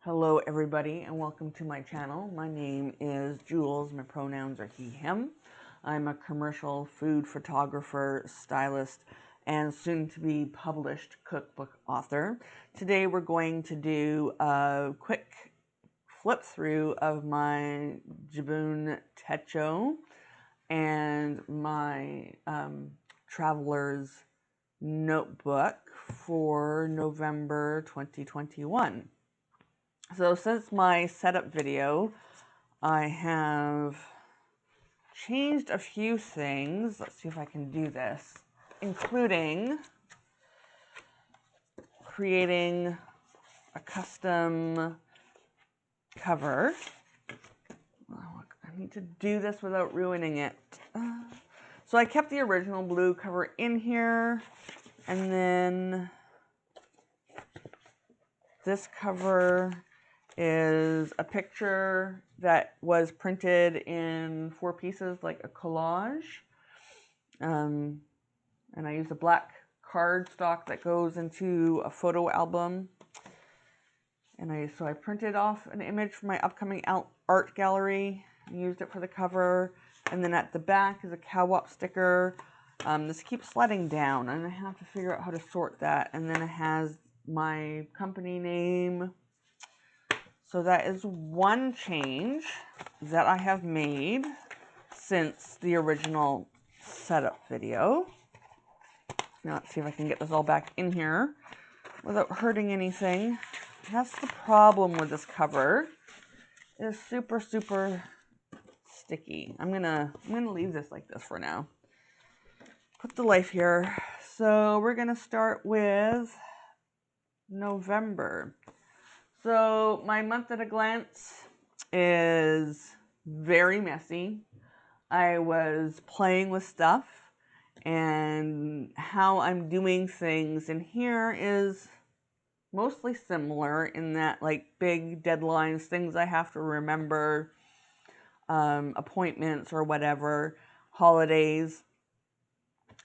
Hello everybody and welcome to my channel. My name is Jules. My pronouns are he, him. I'm a commercial food photographer, stylist, and soon to be published cookbook author. Today we're going to do a quick flip through of my Jibun Techo and my traveler's notebook for November 2021. So since my setup video, I have changed a few things. Let's see if I can do this, including creating a custom cover. I need to do this without ruining it. So I kept the original blue cover in here, and then this cover is a picture that was printed in 4 pieces, like a collage. And I use a black cardstock that goes into a photo album. And so I printed off an image for my upcoming art gallery and used it for the cover. And then at the back is a cow-op sticker. This keeps sliding down, and I have to figure out how to sort that. And then it has my company name. So that is one change that I have made since the original setup video. Now let's see if I can get this all back in here without hurting anything. That's the problem with this cover. It's super, super sticky. I'm gonna leave this like this for now. Put the life here. So we're gonna start with November. So my month at a glance is very messy. I was playing with stuff, and how I'm doing things in here is mostly similar in that, like, big deadlines, things I have to remember, appointments or whatever, holidays,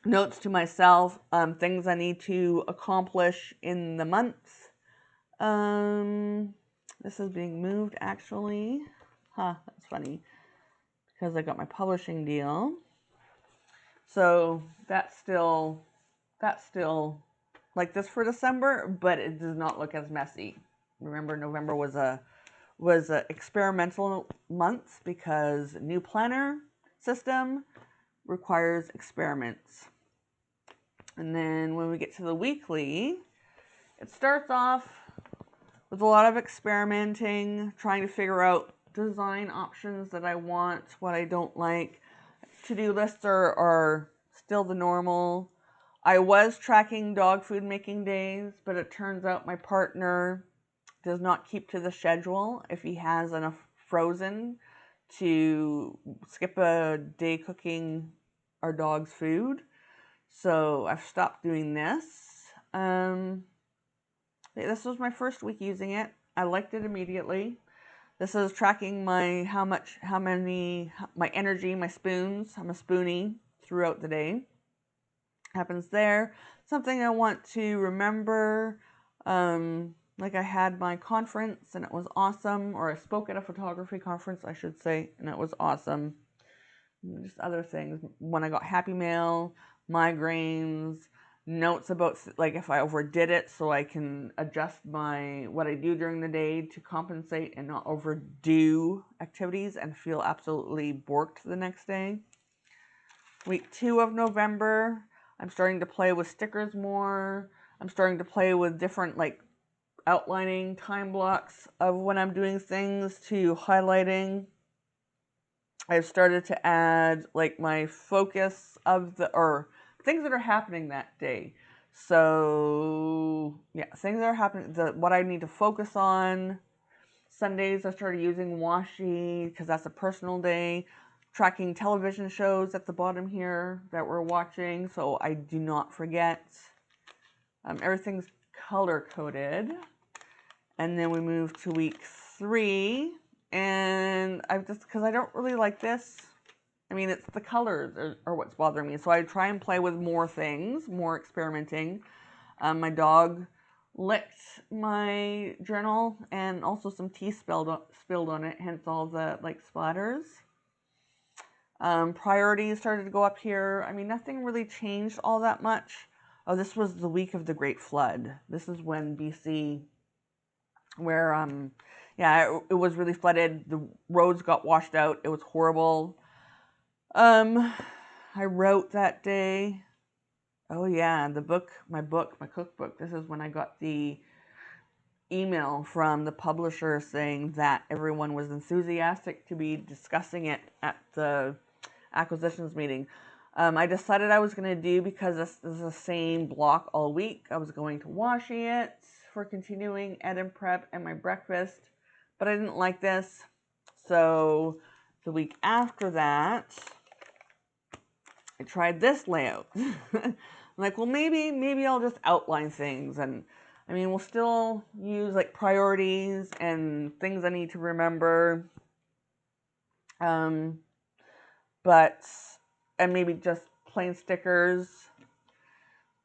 notes to myself, things I need to accomplish in the month. This is being moved actually. That's funny because I got my publishing deal. So that's still like this for December, but it does not look as messy. Remember, November was a experimental month because new planner system requires experiments. And then when we get to the weekly, it starts off with a lot of experimenting, trying to figure out design options that I want, what I don't like. To-do lists are still the normal. I was tracking dog food making days, but it turns out my partner does not keep to the schedule if he has enough frozen to skip a day cooking our dog's food. So I've stopped doing this. This was my first week using it. I liked it immediately. This is tracking my my energy, my spoons. I'm a spoonie throughout the day. Happens there. Something I want to remember. Like I had my conference and it was awesome, or I spoke at a photography conference, I should say, and it was awesome. Just other things. When I got happy mail, migraines, notes about, like, if I overdid it, so I can adjust what I do during the day to compensate and not overdo activities and feel absolutely borked the next day. Week 2 of November, I'm starting to play with stickers more. I'm starting to play with different, like, outlining time blocks of when I'm doing things to highlighting. I've started to add, like, my focus of or things that are happening that day. So yeah, things that are happening, what I need to focus on. Sundays I started using washi because that's a personal day. Tracking television shows at the bottom here that we're watching so I do not forget. Everything's color coded. And then we move to week 3, and I've just, because I don't really like this. I mean, it's the colors are what's bothering me. So I try and play with more things, more experimenting. My dog licked my journal and also some tea spilled on it, hence all the like splatters. Priorities started to go up here. I mean, nothing really changed all that much. Oh, this was the week of the Great Flood. This is when BC, where, yeah, it was really flooded. The roads got washed out. It was horrible. I wrote that day. Oh yeah, my cookbook. This is when I got the email from the publisher saying that everyone was enthusiastic to be discussing it at the acquisitions meeting. I decided I was going to do, because this is the same block all week, I was going to wash it for continuing ed and prep and my breakfast, but I didn't like this. So the week after that, I tried this layout. I'm like, well, maybe I'll just outline things. And I mean, we'll still use like priorities and things I need to remember. But, and maybe just plain stickers.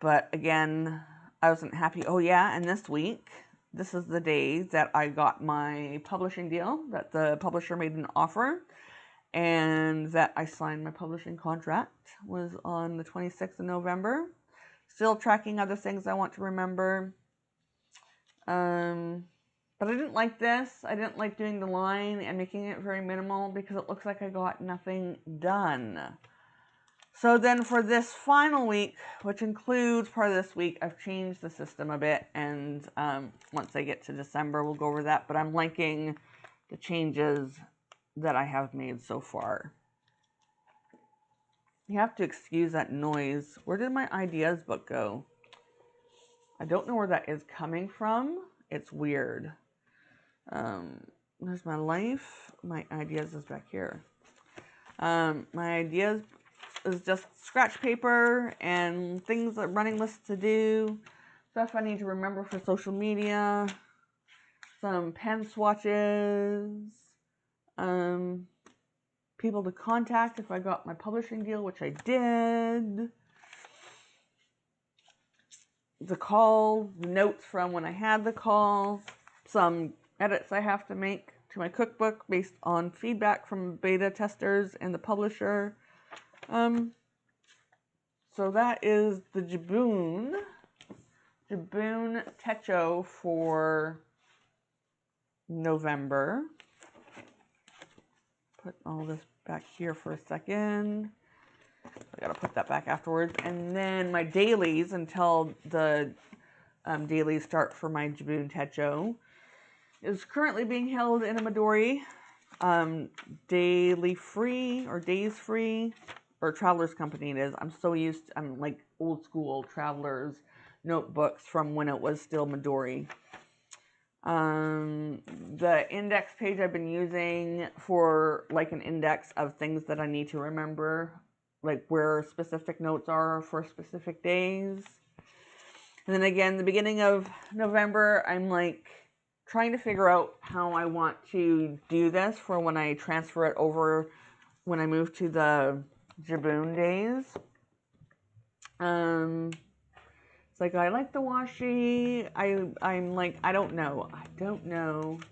But again, I wasn't happy. Oh yeah, and this week, this is the day that I got my publishing deal, that the publisher made an offer, and that I signed my publishing contract, was on the 26th of November. Still tracking other things I want to remember. But I didn't like this. I didn't like doing the line and making it very minimal because it looks like I got nothing done. So then for this final week, which includes part of this week, I've changed the system a bit, and once I get to December, we'll go over that. But I'm liking the changes that I have made so far. You have to excuse that noise. Where did my ideas book go? I don't know where that is coming from. It's weird. There's my life. My ideas is back here. My ideas is just scratch paper and things that running lists to do, stuff I need to remember for social media, some pen swatches, people to contact if I got my publishing deal, which I did, the call, the notes from when I had the call, some edits I have to make to my cookbook based on feedback from beta testers and the publisher. So that is the Jibun Techo for November. Put all this back here for a second. I gotta put that back afterwards. And then my dailies until the dailies start for my Jibun Techo is currently being held in a Midori daily free or days free, or Traveler's Company it is. I'm like old school Traveler's notebooks from when it was still Midori. The index page I've been using for like an index of things that I need to remember, like where specific notes are for specific days. And then again, the beginning of November, I'm like trying to figure out how I want to do this for when I transfer it over when I move to the Jibun days. It's like, I like the washi. I'm like, I don't know. And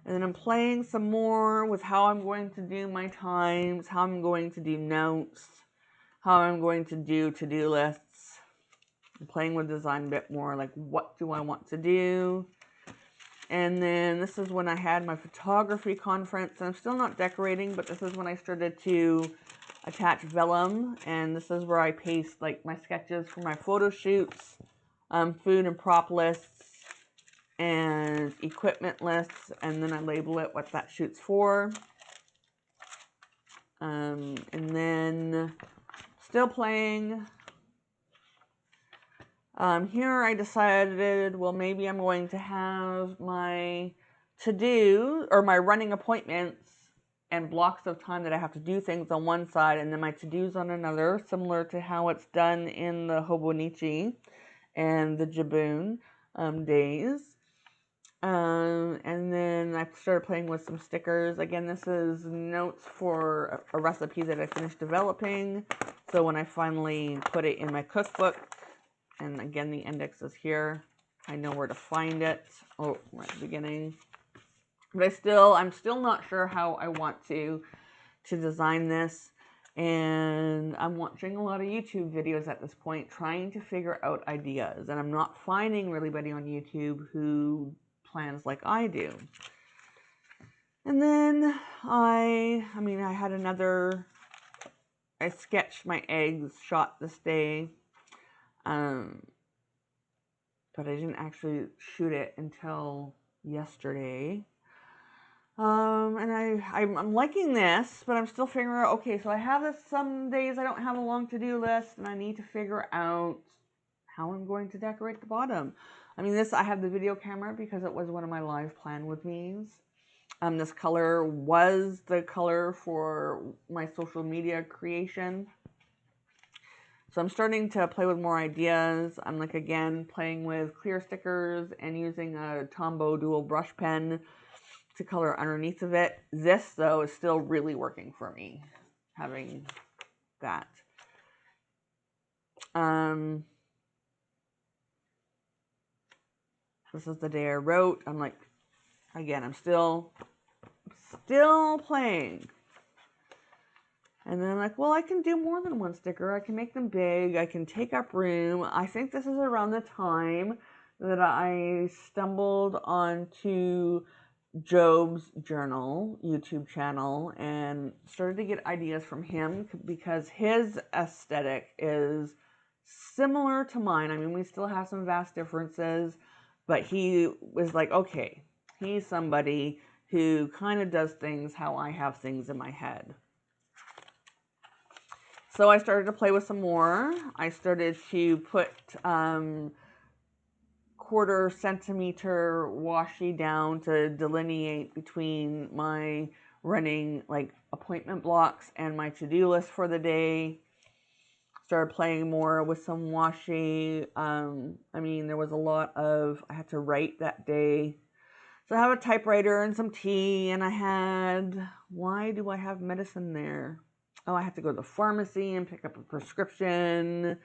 then I'm playing some more with how I'm going to do my times, how I'm going to do notes, how I'm going to do to-do lists. I'm playing with design a bit more, like what do I want to do? And then this is when I had my photography conference, and I'm still not decorating, but this is when I started to attach vellum, and this is where I paste like my sketches for my photo shoots, food and prop lists, and equipment lists, and then I label it what that shoot's for. And then still playing. Here I decided, well, maybe I'm going to have my to-do, or my running appointments and blocks of time that I have to do things on one side, and then my to-dos on another, similar to how it's done in the Hobonichi and the Jibun days. And then I started playing with some stickers. Again, this is notes for a recipe that I finished developing. So when I finally put it in my cookbook, and again, the index is here. I know where to find it. Oh, right at the beginning. But I'm still not sure how I want to design this. And I'm watching a lot of YouTube videos at this point, trying to figure out ideas. And I'm not finding really anybody on YouTube who plans like I do. And then I had I sketched my eggs shot this day. But I didn't actually shoot it until yesterday. And I'm liking this, but I'm still figuring out, okay, so I have this, some days I don't have a long to-do list, and I need to figure out how I'm going to decorate the bottom. I mean, I have the video camera because it was one of my live plan with me's. This color was the color for my social media creation. So I'm starting to play with more ideas. I'm like, again, playing with clear stickers and using a Tombow dual brush pen to color underneath of it. This, though, is still really working for me, having that. This is the day I wrote. I'm like, again, I'm still playing. And then I'm like, well, I can do more than one sticker. I can make them big. I can take up room. I think this is around the time that I stumbled onto Job's journal YouTube channel and started to get ideas from him because his aesthetic is similar to mine. I mean, we still have some vast differences, but he was like, okay, he's somebody who kind of does things how I have things in my head. So I started to play with some more. I started to put 1/4 centimeter washi down to delineate between my running like appointment blocks and my to-do list for the day. Started playing more with some washi. I mean, there was a lot of, I had to write that day. So I have a typewriter and some tea, and I had, why do I have medicine there? Oh, I have to go to the pharmacy and pick up a prescription,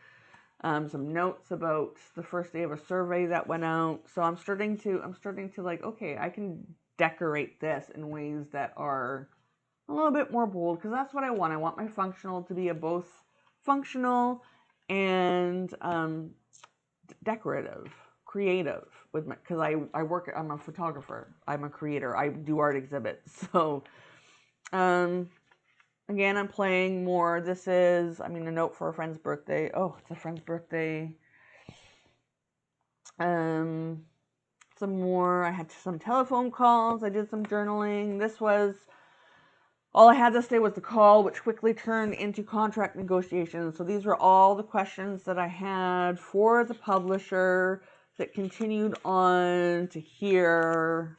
some notes about the first day of a survey that went out. So I'm starting to like, okay, I can decorate this in ways that are a little bit more bold, because that's what I want. I want my functional to be both functional and decorative, creative with my, because I work, I'm a photographer, I'm a creator, I do art exhibits. So again, I'm playing more. This is, a note for a friend's birthday. Oh, it's a friend's birthday. Some more. I had some telephone calls. I did some journaling. This was, all I had this day was the call, which quickly turned into contract negotiations. So these were all the questions that I had for the publisher that continued on to here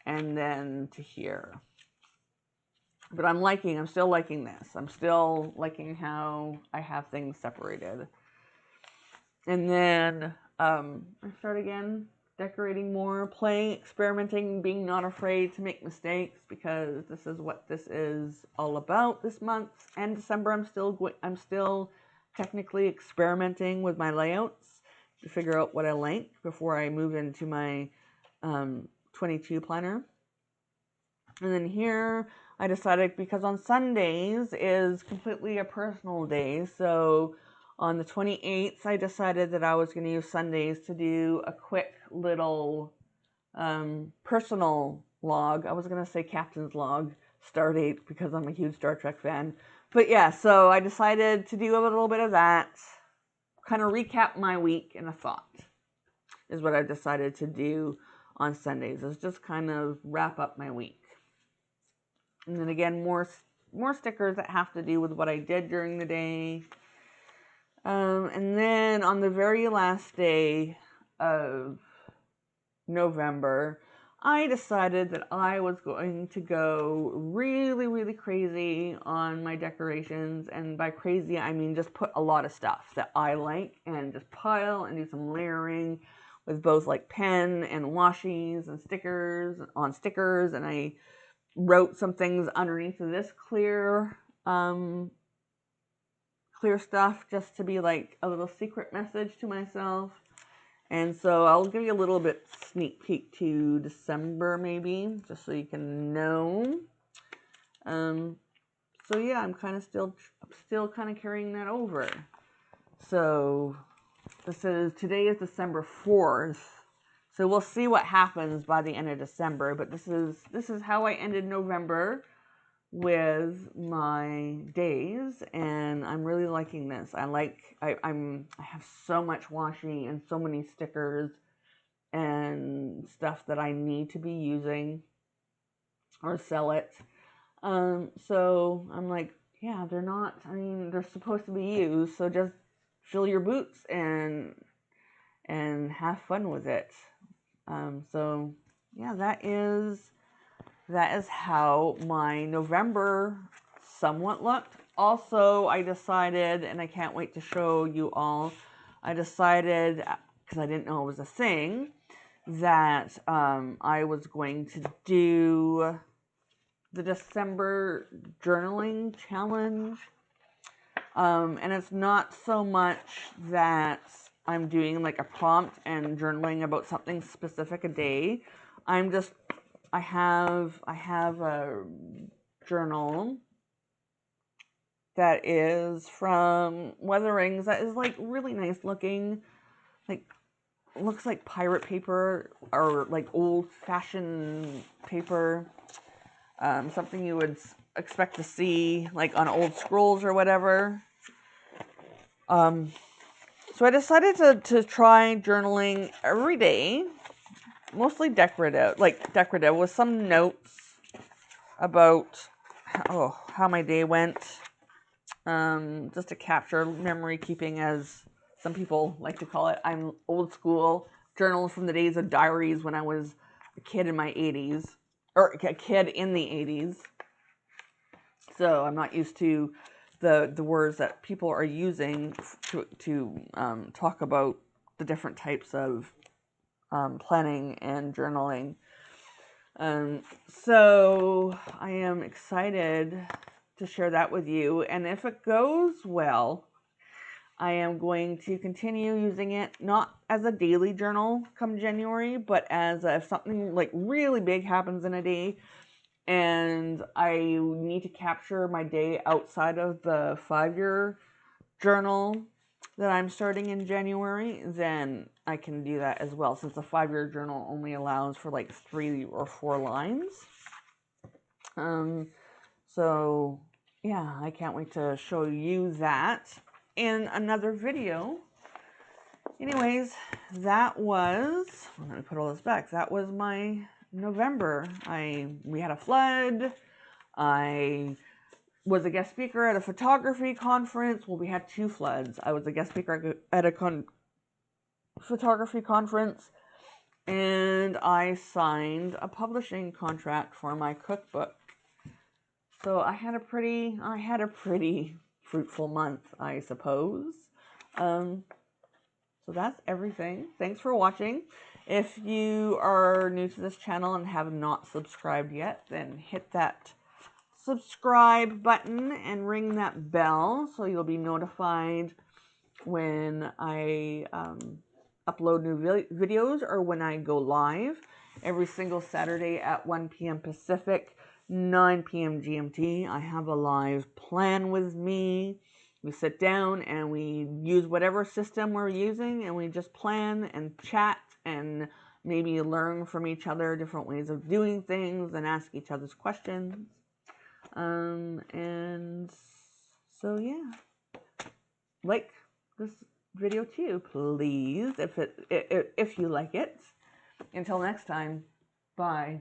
and then to here. But I'm still liking this. I'm still liking how I have things separated. And then I start again decorating more, playing, experimenting, being not afraid to make mistakes, because this is what this is all about this month. And December, I'm still technically experimenting with my layouts to figure out what I like before I move into my 22 planner. And then here I decided, because on Sundays is completely a personal day, so on the 28th I decided that I was going to use Sundays to do a quick little personal log. I was going to say captain's log, Stardate, because I'm a huge Star Trek fan. But yeah, so I decided to do a little bit of that, kind of recap my week in a thought, is what I decided to do on Sundays, is just kind of wrap up my week. And then again, more stickers that have to do with what I did during the day. And then on the very last day of November, I decided that I was going to go really, really crazy on my decorations. And by crazy, I mean just put a lot of stuff that I like and just pile and do some layering with both like pen and washies and stickers on stickers. And I wrote some things underneath of this clear stuff, just to be like a little secret message to myself. And so I'll give you a little bit sneak peek to December maybe, just so you can know. So yeah, I'm still kind of carrying that over. So today is December 4th. So we'll see what happens by the end of December, but this is how I ended November with my days, and I'm really liking this. I have so much washi and so many stickers and stuff that I need to be using or sell it. So I'm like, yeah, they're supposed to be used, so just fill your boots and have fun with it. So yeah, that is how my November somewhat looked. Also, I decided, and I can't wait to show you all, I decided, because I didn't know it was a thing, that I was going to do the December journaling challenge. And it's not so much that I'm doing like a prompt and journaling about something specific a day. I have a journal that is from Weatherings that is like really nice looking, like looks like pirate paper or like old fashioned paper, something you would expect to see like on old scrolls or whatever. So I decided to try journaling every day, mostly decorative with some notes about how my day went, just to capture memory keeping, as some people like to call it. I'm old school, journal from the days of diaries when I was a kid in my 80s, or a kid in the 80s. So I'm not used to the words that people are using to talk about the different types of planning and journaling. So I am excited to share that with you. And if it goes well, I am going to continue using it, not as a daily journal come January, but as if something like really big happens in a day and I need to capture my day outside of the 5-year journal that I'm starting in January, then I can do that as well, since the 5-year journal only allows for like 3 or 4 lines. So yeah, I can't wait to show you that in another video. Anyways, let me put all this back. That was my November. We had a flood. I was a guest speaker at a photography conference. Well, we had 2 floods. I was a guest speaker at a photography conference, and I signed a publishing contract for my cookbook. So I had a pretty fruitful month, I suppose. So that's everything. Thanks for watching. If you are new to this channel and have not subscribed yet, then hit that subscribe button and ring that bell so you'll be notified when I upload new videos or when I go live every single Saturday at 1 p.m. Pacific, 9 p.m. GMT. I have a live plan with me. We sit down and we use whatever system we're using and we just plan and chat and maybe learn from each other different ways of doing things and ask each other's questions. And so yeah, like this video too, please, if you like it. Until next time, bye.